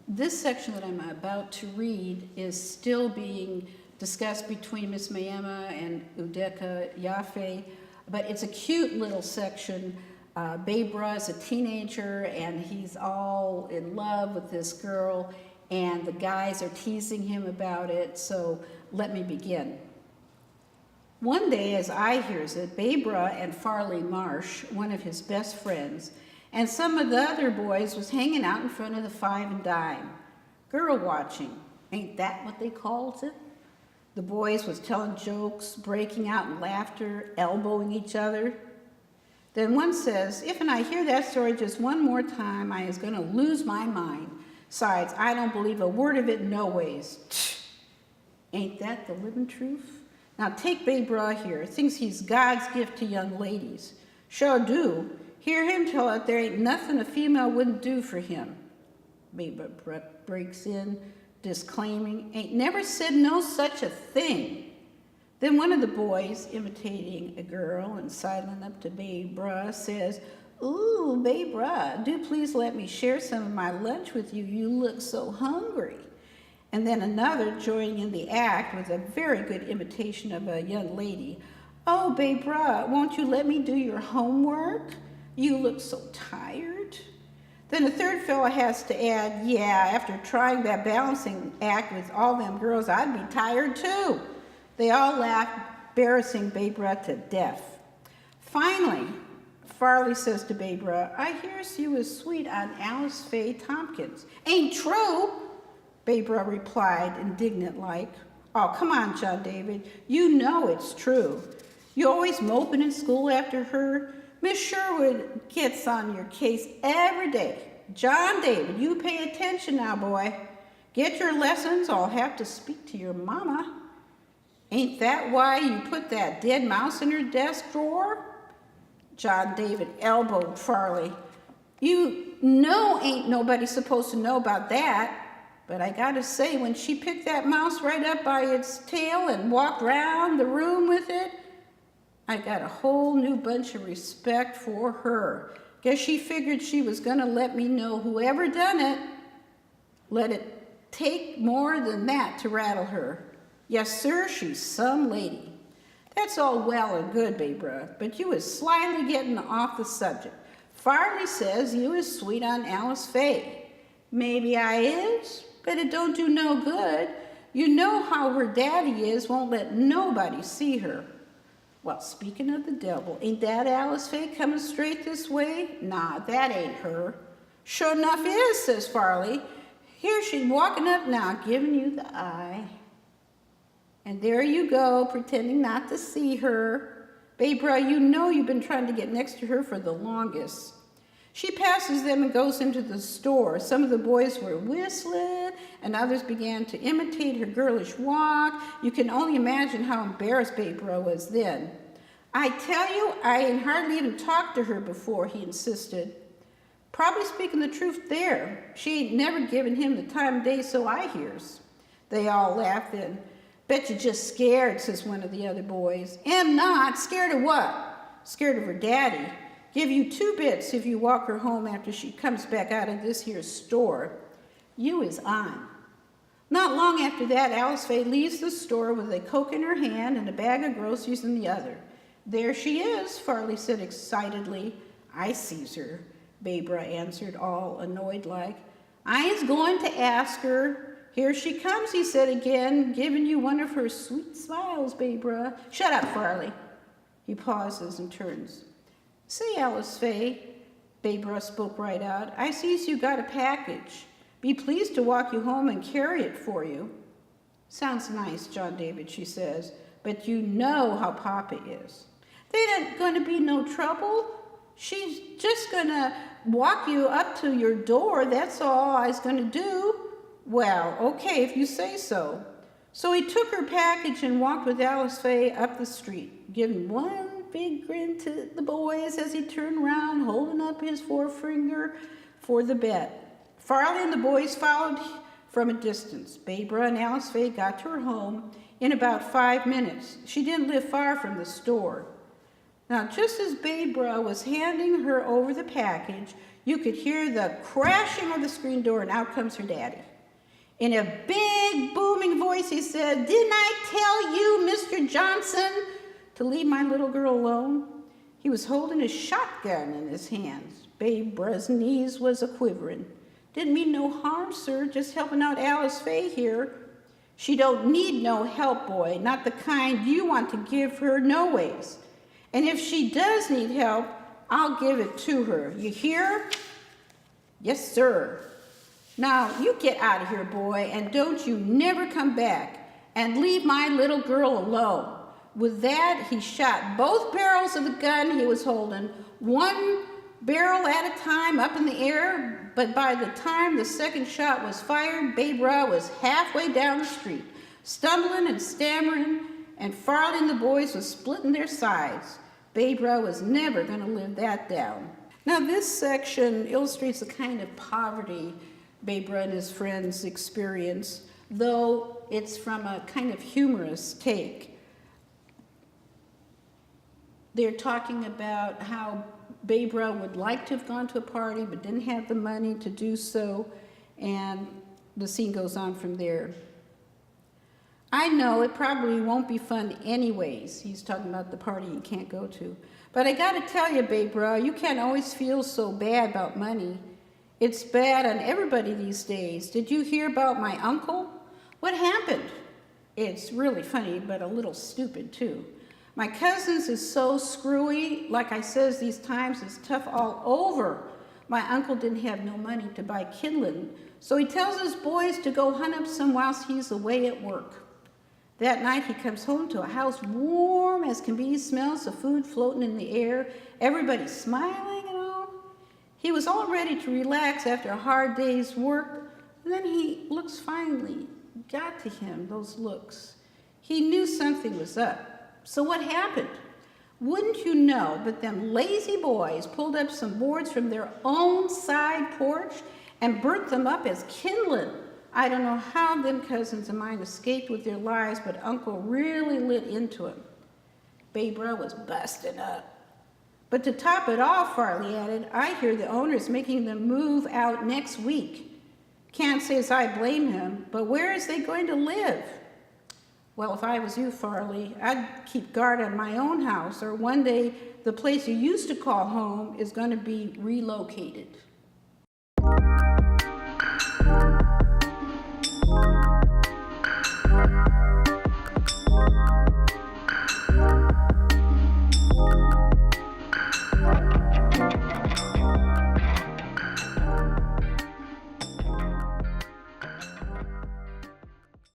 This section that I'm about to read is still being discussed between Miss Mayema and Udeka Yafe, but it's a cute little section. Bebra is a teenager and he's all in love with this girl, and the guys are teasing him about it, so let me begin. One day, as I hears it, Bebra and Farley Marsh, one of his best friends, and some of the other boys was hanging out in front of the Five and Dime. Girl watching, ain't that what they calls it? The boys was telling jokes, breaking out in laughter, elbowing each other. Then one says, if and I hear that story just one more time, I is gonna lose my mind. Besides, I don't believe a word of it no ways. Ain't that the living truth? Now take Bebra here, thinks he's God's gift to young ladies. Sure do. Hear him tell it there ain't nothing a female wouldn't do for him. Bebra breaks in, disclaiming, ain't never said no such a thing. Then one of the boys, imitating a girl and sidling up to Bebra, says, ooh, Bebra, do please let me share some of my lunch with you. You look so hungry. And then another joining in the act with a very good imitation of a young lady. Oh, Bebra, won't you let me do your homework? You look so tired. Then a third fellow has to add, yeah, after trying that balancing act with all them girls, I'd be tired too. They all laugh, embarrassing Bebra to death. Finally, Farley says to Bebra, I hears you was sweet on Alice Faye Tompkins. Ain't true, Bebra replied, indignant like. Oh, come on, John David, you know it's true. You always moping in school after her. Miss Sherwood gets on your case every day. John David, you pay attention now, boy. Get your lessons, or I'll have to speak to your mama. Ain't that why you put that dead mouse in her desk drawer? John David elbowed Farley. You know ain't nobody supposed to know about that. But I gotta say, when she picked that mouse right up by its tail and walked round the room with it, I got a whole new bunch of respect for her. Guess she figured she was gonna let me know whoever done it. Let it take more than that to rattle her. Yes, sir, she's some lady. That's all well and good, Bebra, but you is slyly getting off the subject. Farley says you is sweet on Alice Faye. Maybe I is, but it don't do no good. You know how her daddy is, won't let nobody see her. Well, speaking of the devil, ain't that Alice Faye coming straight this way? Nah, that ain't her. Sure enough is, says Farley. Here she's walking up now, giving you the eye. And there you go, pretending not to see her. Bebra, you know you've been trying to get next to her for the longest. She passes them and goes into the store. Some of the boys were whistling, and others began to imitate her girlish walk. You can only imagine how embarrassed Bebra was then. I tell you, I ain't hardly even talked to her before, he insisted. Probably speaking the truth there. She ain't never given him the time of day, so I hears. They all laughed then. Bet you're just scared, says one of the other boys. Am not. Scared of what? Scared of her daddy. Give you 2 bits if you walk her home after she comes back out of this here store. You is on. Not long after that, Alice Faye leaves the store with a Coke in her hand and a bag of groceries in the other. There she is, Farley said excitedly. I sees her, Bebra answered, all annoyed like. I is going to ask her. Here she comes, he said again, giving you one of her sweet smiles, Bebra. Shut up, Farley. He pauses and turns. Say, Alice Faye, Bebra spoke right out, I sees you got a package. Be pleased to walk you home and carry it for you. Sounds nice, John David, she says, but you know how Papa is. There ain't going to be no trouble. She's just going to walk you up to your door. That's all I's going to do. Well, okay, if you say so. So he took her package and walked with Alice Faye up the street, giving one big grin to the boys as he turned around, holding up his forefinger for the bet. Farley and the boys followed from a distance. Bebra and Alice Faye got to her home in about 5 minutes. She didn't live far from the store. Now, just as Barbara was handing her over the package, you could hear the crashing of the screen door, and out comes her daddy. In a big, booming voice, he said, "Didn't I tell you, Mr. Johnson, to leave my little girl alone?" He was holding a shotgun in his hands. Barbara's knees was a-quivering. "Didn't mean no harm, sir, just helping out Alice Faye here." "She don't need no help, boy, not the kind you want to give her no ways. And if she does need help, I'll give it to her. You hear?" "Yes, sir." "Now, you get out of here, boy, and don't you never come back, and leave my little girl alone." With that, he shot both barrels of the gun he was holding, one barrel at a time up in the air, but by the time the second shot was fired, Barbara was halfway down the street, stumbling and stammering, and Farley and the boys was splitting their sides. Barbara was never going to live that down. Now, this section illustrates the kind of poverty Barbara and his friends experience, though it's from a kind of humorous take. They're talking about how Barbara would like to have gone to a party but didn't have the money to do so, and the scene goes on from there. "I know it probably won't be fun anyways." He's talking about the party you can't go to. "But I gotta tell you, Barbara, you can't always feel so bad about money. It's bad on everybody these days. Did you hear about my uncle? What happened?" It's really funny, but a little stupid too. "My cousins is so screwy, like I says these times is tough all over. My uncle didn't have no money to buy kindling, so he tells his boys to go hunt up some whilst he's away at work. That night he comes home to a house warm as can be, smells of food floating in the air, everybody smiling and all. He was all ready to relax after a hard day's work, and then he looks finally got to him, those looks. He knew something was up. So what happened? Wouldn't you know, but them lazy boys pulled up some boards from their own side porch and burnt them up as kindling. I don't know how them cousins of mine escaped with their lives, but Uncle really lit into 'em." Barbara was busting up. "But to top it all," Farley added, "I hear the owner's making them move out next week. Can't say as I blame him, but where is they going to live?" "Well, if I was you, Farley, I'd keep guard on my own house, or one day the place you used to call home is going to be relocated."